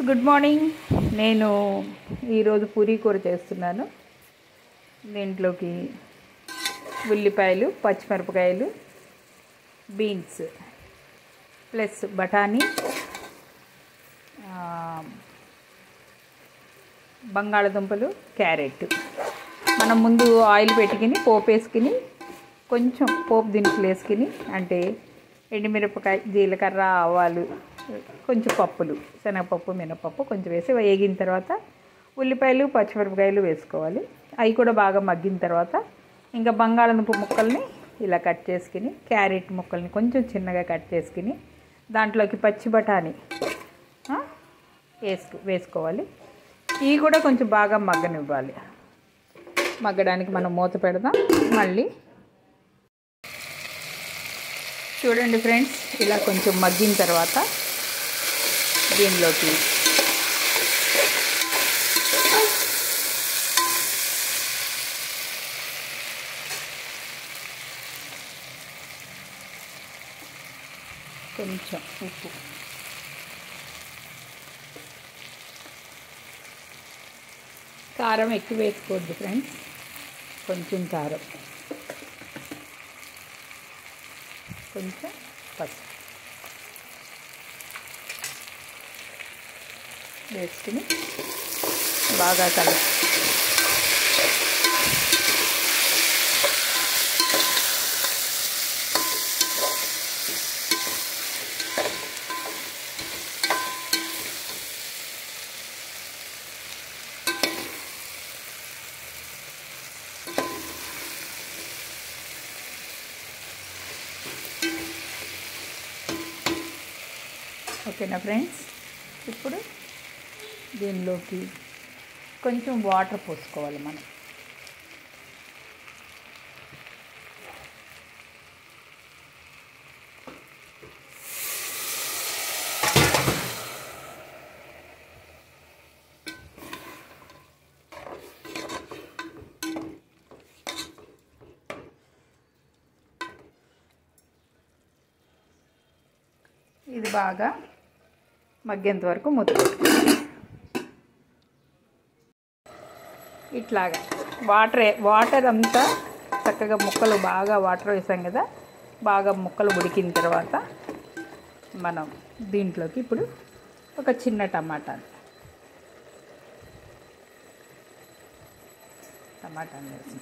Good morning. నేను ఈరోజు పూరీ కూర చేస్తున్నాను. దీంట్లోకి ఉల్లిపాయలు, పచ్చిమిరపకాయలు, బీన్స్ ప్లస్ బఠానీ, బంగాళదుంపలు, క్యారెట్. మనం ముందు ఆయిల్ పెట్టుకుని పోపు వేసుకుని కొంచెం పోపు దినుసులు వేసుకుని, అంటే ఎండుమిరపకాయ, జీలకర్ర, ఆవాలు, కొంచెం పప్పులు, శనగపప్పు, మినపప్పు కొంచెం వేసి వేగిన తర్వాత ఉల్లిపాయలు, పచ్చిమిరపకాయలు వేసుకోవాలి. అవి కూడా బాగా మగ్గిన తర్వాత ఇంకా బంగాళదుంప ముక్కల్ని ఇలా కట్ చేసుకుని, క్యారెట్ ముక్కల్ని కొంచెం చిన్నగా కట్ చేసుకుని దాంట్లోకి పచ్చి బఠానీ వేసుకోవాలి. ఇవి కూడా కొంచెం బాగా మగ్గనివ్వాలి. మగ్గడానికి మనం మూత పెడదాం. మళ్ళీ చూడండి ఫ్రెండ్స్, ఇలా కొంచెం మగ్గిన తర్వాత దీనిలోకి కొంచెం ఉప్పు, కారం ఎక్కువ వేసుకోవద్దు ఫ్రెండ్స్, కొంచెం కారం, కొంచెం పసుపు వేసుకుని బాగా కలిపి ఓకేనా ఫ్రెండ్స్. ఇప్పుడు దీనిలోకి కొంచెం వాటర్ పోసుకోవాలి మనం. ఇది బాగా మగ్గేంత వరకు మూత పెట్టుకోవాలి. ఇట్లాగా వాటర్ అంతా చక్కగా ముక్కలు బాగా వాటర్ వేసాం కదా, బాగా ముక్కలు ఉడికిన తర్వాత మనం దీంట్లోకి ఇప్పుడు ఒక చిన్న టమాటాని వేసి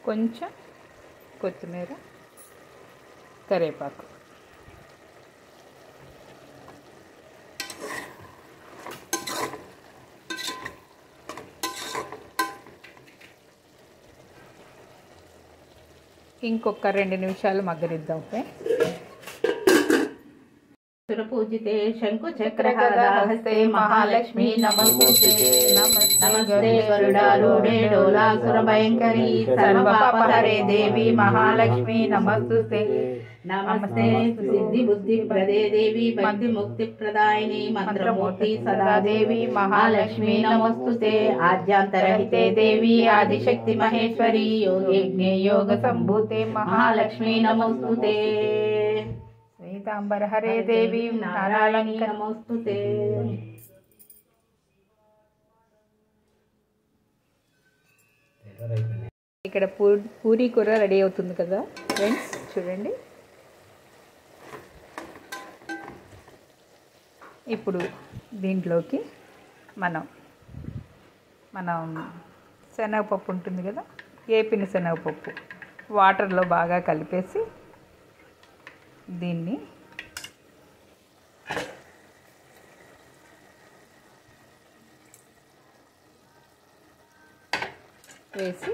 కొంచెం కొత్తిమీర, కరివేపాకు, ఇంకొక 2 నిమిషాలు మగ్గనిద్దాం. సురపూజితే శంకుచక్రహస్తే మహాలక్ష్మి నమస్తే. నమస్తే వరుడారూఢే డోలాసురభయంకరీ సర్వపాపహరే దేవి మహాలక్ష్మి నమస్తుతే. నమస్తే సిద్ధి బుద్ధి ప్రదే దేవి భక్తి ముక్తి ప్రదాయిని మంత్రమూర్తి సదా దేవి మహాలక్ష్మి నమస్తుతే. ఆద్యాంతరహితే దేవి ఆదిశక్తి మహేశ్వరి యోగేజ్ఞే యోగ సంభూతే మహాలక్ష్మి నమస్తుతే. శ్వేతాంబర హరే దేవి నారాయణి నమస్తుతే. ఇక్కడ పూరీ కూర రెడీ అవుతుంది కదా ఫ్రెండ్స్, చూడండి. ఇప్పుడు దీంట్లోకి మనం శనగపప్పు ఉంటుంది కదా, ఏపిన శనగపప్పు వాటర్లో బాగా కలిపేసి దీన్ని వేసి,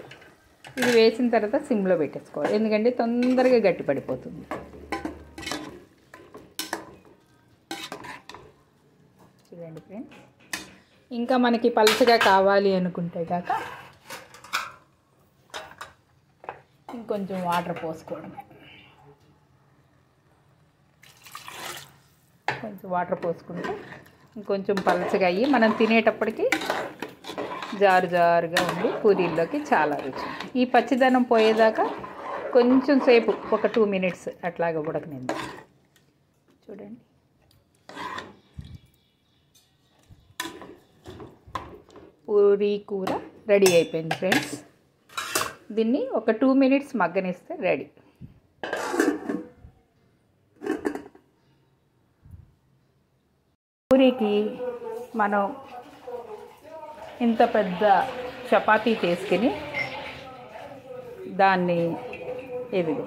ఇది వేసిన తర్వాత సిమ్లో పెట్టేసుకోవాలి, ఎందుకంటే తొందరగా గట్టి పడిపోతుంది. చూడండి ఫ్రెండ్స్, ఇంకా మనకి పలుచగా కావాలి అనుకుంటే కాక ఇంకొంచెం వాటర్ పోసుకోవడమే. కొంచెం వాటర్ పోసుకుంటే ఇంకొంచెం పలచగా అయ్యి మనం తినేటప్పటికి జారుగా ఉండి పూరీల్లోకి చాలా రుచి. ఈ పచ్చిదనం పోయేదాకా కొంచెం సేపు ఒక 2 మినిట్స్ అట్లాగా ఉడకనిద్దాం. చూడండి, పూరీ కూర రెడీ అయిపోయింది ఫ్రెండ్స్. దీన్ని ఒక 2 మినిట్స్ మగ్గనిస్తే రెడీ. పూరీకి మనం ఇంత పెద్ద చపాతీ చేసుకుని దాన్ని ఇదిగో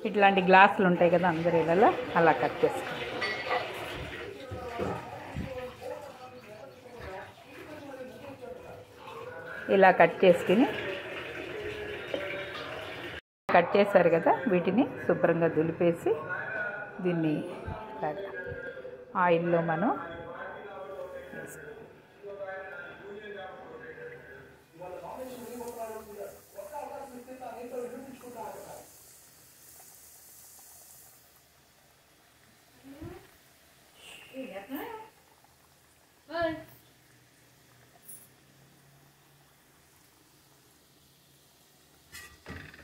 ఇట్లాంటి గ్లాసులు ఉంటాయి కదా అందరి ఇళ్ళలో, అలా కట్ చేసుకోండి. ఇలా కట్ చేశారు కదా, వీటిని శుభ్రంగా దులిపేసి దీన్ని ఆయిల్లో మనం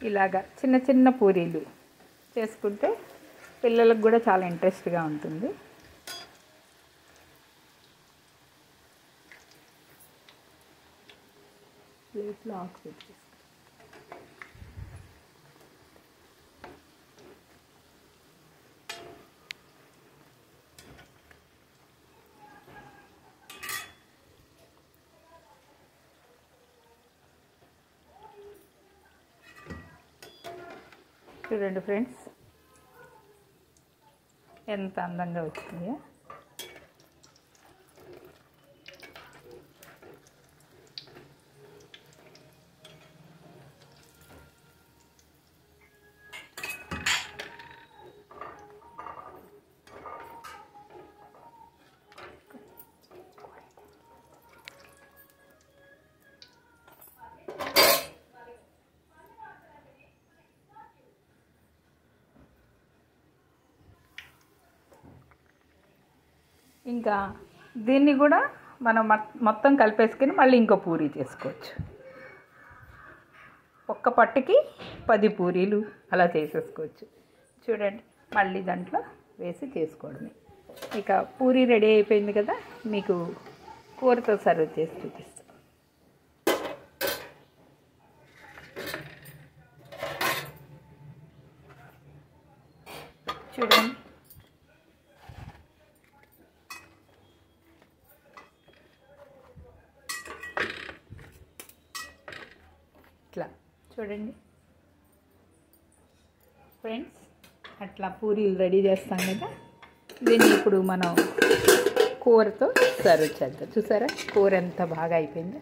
ఇలాగా చిన్న చిన్న పూరీలు చేసుకుంటే పిల్లలకు కూడా చాలా ఇంట్రెస్ట్గా ఉంటుంది. ప్లేట్లో ఆకు పెట్టి చూడండి ఫ్రెండ్స్, ఎంత అందంగా వచ్చిందో. ఇంకా దీన్ని కూడా మనం మొత్తం కలిపేసుకుని మళ్ళీ ఇంకో పూరీ చేసుకోవచ్చు. ఒక్క పట్టుకి 10 పూరీలు అలా చేసేసుకోవచ్చు. చూడండి, మళ్ళీ దాంట్లో వేసి చేసుకోవడమే. ఇక పూరీ రెడీ అయిపోయింది కదా, మీకు కూరతో సర్వ్ చేసి చూపిస్తాను. చూడండి, ఇట్లా చూడండి ఫ్రెండ్స్, అట్లా పూరీలు రెడీ చేస్తాం కదా. దీన్ని ఇప్పుడు మనం కూరతో సర్వ్ చేద్దాం. చూసారా కూర ఎంత బాగా అయిపోయిందో,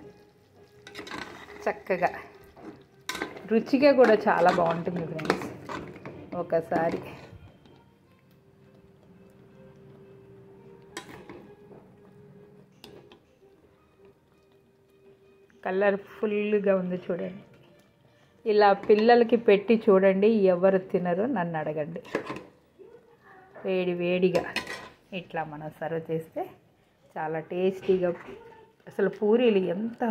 చక్కగా రుచిగా కూడా చాలా బాగుంటుంది ఫ్రెండ్స్. ఒకసారి కలర్ఫుల్గా ఉంది చూడండి. ఇలా పిల్లలకి పెట్టి చూడండి, ఎవరు తినరో నన్ను అడగండి. వేడి వేడిగా ఇట్లా మనం సర్వ్ చేస్తే చాలా టేస్టీగా, అసలు పూరీలు ఎంత